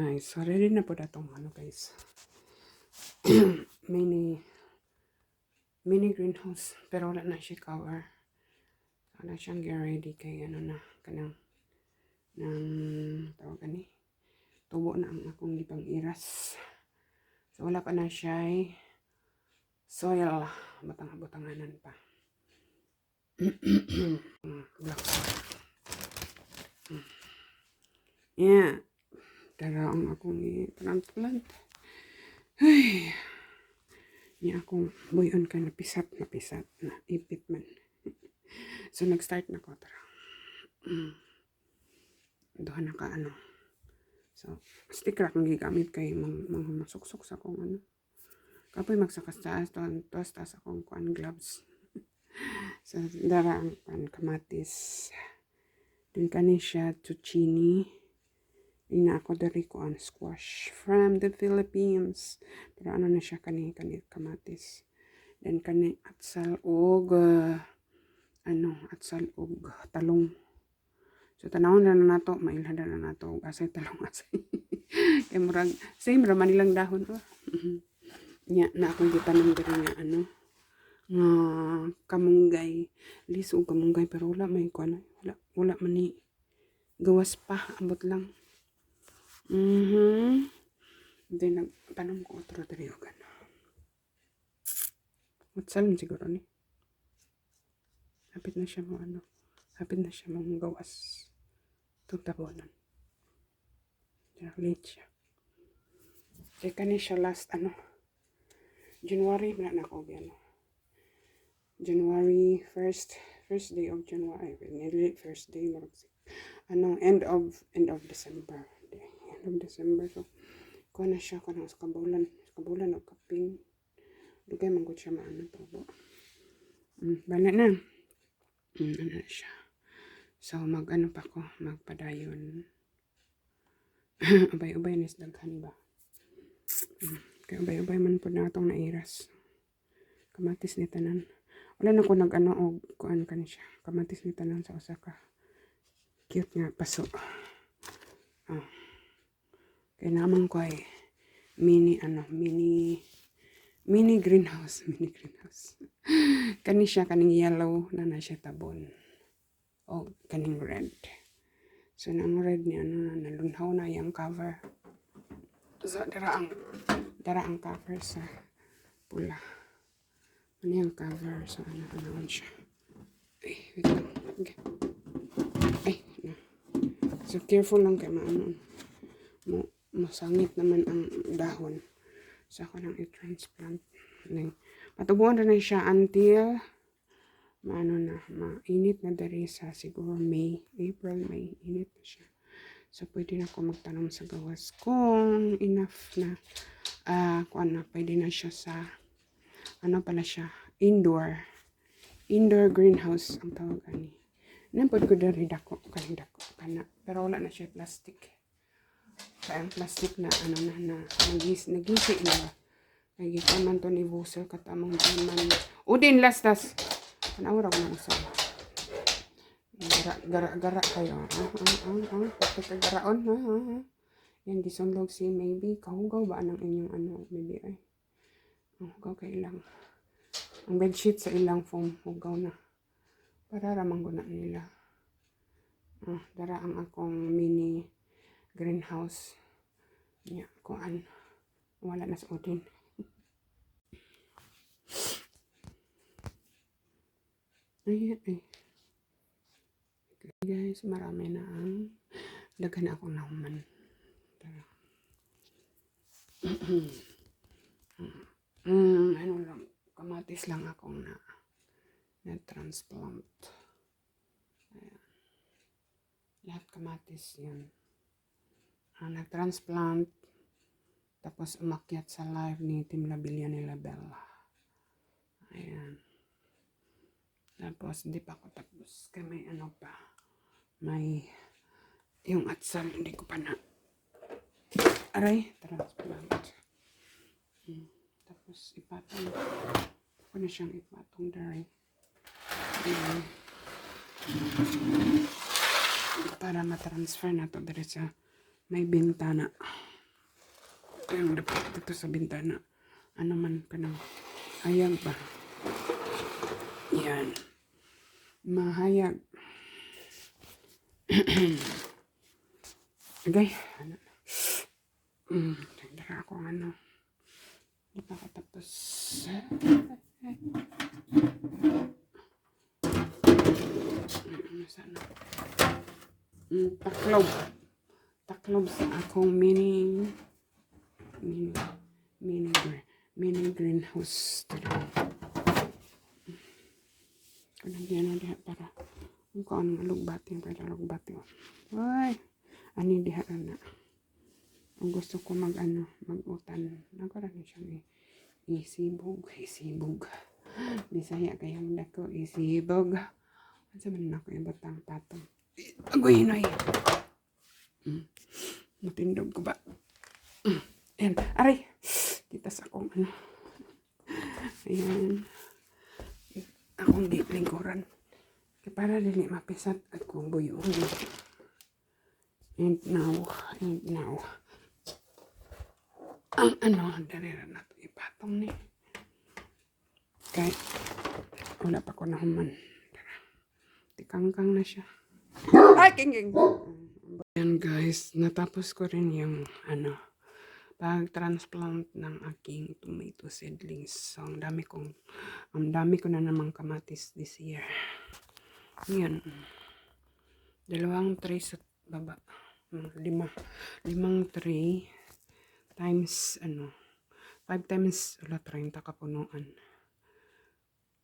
Ay, so ready na po datong ano guys. mini greenhouse pero wala na siya cover. Wala siyang ready kay ano na kanang tawag ni tubo na ang akong gipang iras. So wala pa na siya soil, butang-butanganan pa. Black soil. Yeah. Dara ang akong i-transplant. Ay. Niya akong buyon ka napisat na ipit man. So nag-start na ko tara. Doon na ka ano. So sticker akong gigamit kay mga masuksok sa akong ano. Kapoy magsakas taas taas akong kuan gloves. So dara ang kamatis. Din kani siya zucchini. Ina ako dari ko ang squash from the Philippines. Pero ano na siya kani kamatis. Then kani atsal og talong. So tanawon na nato, mailhada na nato og asay talong asay. Kay murag same ra man nilang dahon Nya na akong gitanom diri nga kamunggay. Liso og kamunggay pero wala may kuan wala man ni gawas pa ambot lang. Then nagtanong ko otro diri og ano. Matsalon siguro ni. Hapit na siya mong gawas. Itong tabonan. Late siya. Kaya kani siya last January na ako January first day of January. First day end of December. End of December. So kuha na siya kanang sa kabulan o kaping. Dugay man gud siya maano tubo. Bala na. Ano siya. So magpadayon. Ubay-ubay nis daghan ba. Kaya ubay-ubay man po na itong nairas. Kamatis ni tanan. Wala na ko og kuan kani siya. Kamatis ni tanan sa Osaka. Cute nga paso. Kaya naman ko ay mini greenhouse. Kani siya kaning yellow na siya tabon. O kaning red. So nang red ni nalunhaw na yung cover. So dara ang cover sa pula. Ano yung cover sa ano siya. Ay, wait lang. Okay. Ay, na. So careful lang kay masangit naman ang dahon. So ako nang i-transplant. Patubuan na siya until mainit na dari sa siguro April, May, init na siya. So pwede na ako magtanom sa gawas kung enough na pwede na siya sa indoor greenhouse ang tawag ani. Nampod ko dari dako kana pero wala na siya plastic. Kaya ang plastic na nagisi na ba. Kaya gikaman to ni Busel katamang man. Udin lastas. Panawara ko na usa. Gara kayo. Pagkagaraon. Yan gisunlog si maybe kahugaw ba ang inyong maybe ay. Hugaw kay ilang. Ang bedsheet sa ilang foam hugaw na. Para ramang guna nila. Dara ang akong mini greenhouse. Nya kuan. Wala na sa udin. Ay. Guys, marami na ang daghan akong nahuman. Kamatis lang akong na-transplant. Ayan. Lahat kamatis yun. Na-transplant. Tapos umakyat sa live ni Team Labilia ni Labella. Ayan. Tapos hindi pa ako tapos. Kaya may pa. May yung atsal hindi ko pa na transplant. Tapos ipatong ko na siyang ipatong dari. Para matransfer na to dari sa may bintana. Yung dapat dito sa bintana. Ano man ka ng hayag ba? Yan. Mahayag. Okay. Ano? Tanda ako ano. Hindi pa ako tapos. Sana. Taklob. Taklob sa akong mini greenhouse. Kanagyan na diha para kung anong alugbati para alugbati. Ay, ani diha na. Ang gusto ko mag-utan. Nagkaroon siyang isibog. Bisaya kayang dako isibog. Ano man ako yung batang patong. Agoy na matindog ko ba? Ayan, aray. Kita sa akong ano. Ayan. Akong lingkuran. Kaya para dili mapisat at kung buyong. And now. Ang darira na ito ipatong ni. Kahit wala pa ko na human. Tikangkang na siya. Ay, king. Ayan guys, natapos ko rin yung pag-transplant ng aking tomato seedlings. So, ang dami ko na namang kamatis this year. Ayan. 2 tray sa baba. 5 tray times 5 times 30 kapunuan.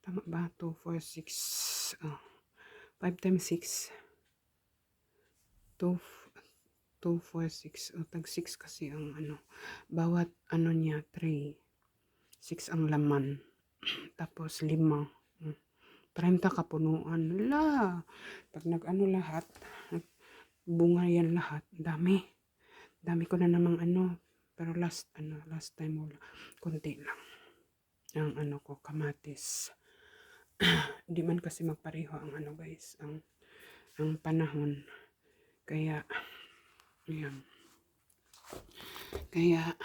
Tama ba? 2, 4, 6 5 times 6 2, 4, 6 tag 6 kasi ang bawat niya tray 6 ang laman tapos 5 30 kapunuan la pag lahat bunga yan lahat dami ko na namang pero last time wala konti lang ang ko kamatis. Di man kasi magpareho ang guys ang panahon kaya ayan. Kaya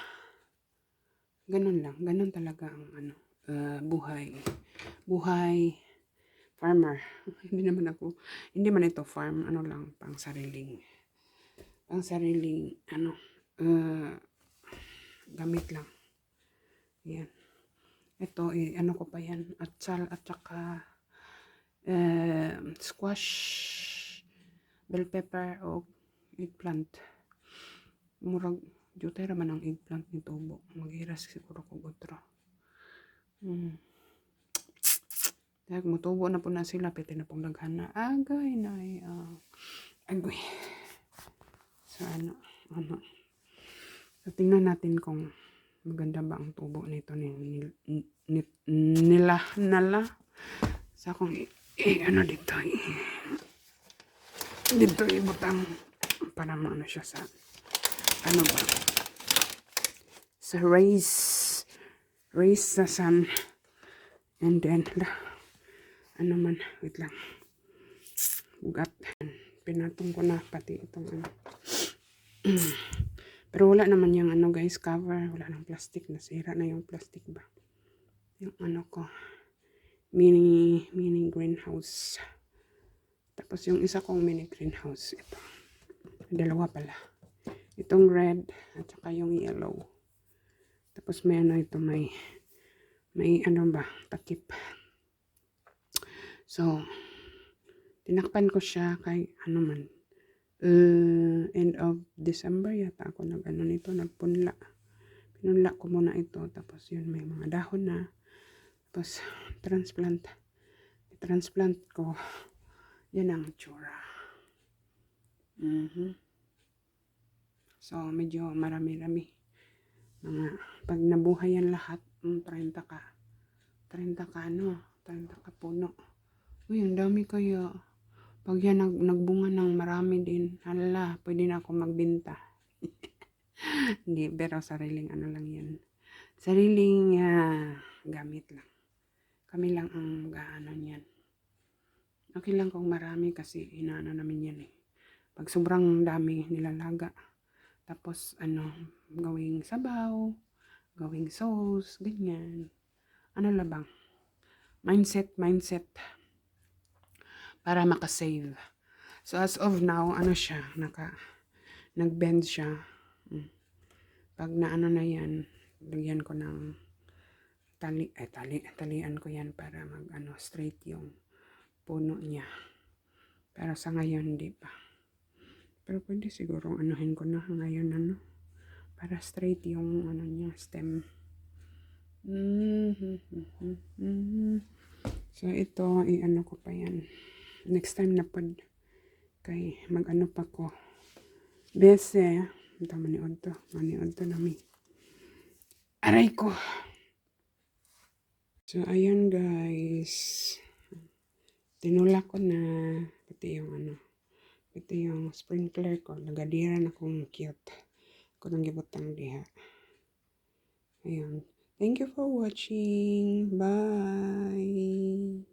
ganun talaga ang buhay farmer. hindi man ito farm, lang pang sariling gamit lang. Yan. Ito ko pa yan, atsal at saka squash, bell pepper o eggplant. Murag jutay raman ang eggplant ni tubo. Maghiras siguro ko otro. Dahil mutubo na po na sila, pwede na pong naghana. Agay na agoy. So So tingnan natin kung maganda ba ang tubo nito nila. Sa kung dito ibutang para maano siya sa sa raise sa sun. And then wait lang, ugat, pinatong ko na pati itong pero wala naman yung guys cover, wala nang plastic, nasira na yung plastic ba yung ko mini greenhouse. Tapos yung isa kong mini greenhouse ito, dalawa pala, itong red at saka yung yellow. Tapos may ito may takip. So tinakpan ko siya kay end of December yata ako nagpunla. Pinunla ko muna ito, tapos yun may mga dahon na, tapos transplant ko. Yan ang itsura. So medyo marami-rami mga pag nabuhay yan lahat 30 ka puno. Uy, ang dami kaya. Pag yan nagbunga ng marami din, hala, pwede na ako magbenta. Hindi, pero sariling lang yan. Sariling gamit lang. Kami lang ang niyan. Okay lang kung marami kasi namin yan eh. Pag sobrang dami nilalaga, tapos gawing sabaw, gawing sauce, ganyan. Ano lang bang? Mindset para makasave. So as of now, ano siya, nag-bend siya. Pag naano na yan, lagyan ko ng talian ko yan para straight yung puno niya. Pero sa ngayon, hindi pa. Pero pwede siguro anuhin ko na ngayon, para straight yung niya, stem. So ito, i-ano ko pa yan. Next time na pod, kay mag-ano pa ko. Bese, ito maniod to na mi. Aray ko. So ayan guys. Tinula ko na pati yung sprinkler ko. Nagadiran akong cute. Ko nang gibutang diha. Ayun. Thank you for watching. Bye.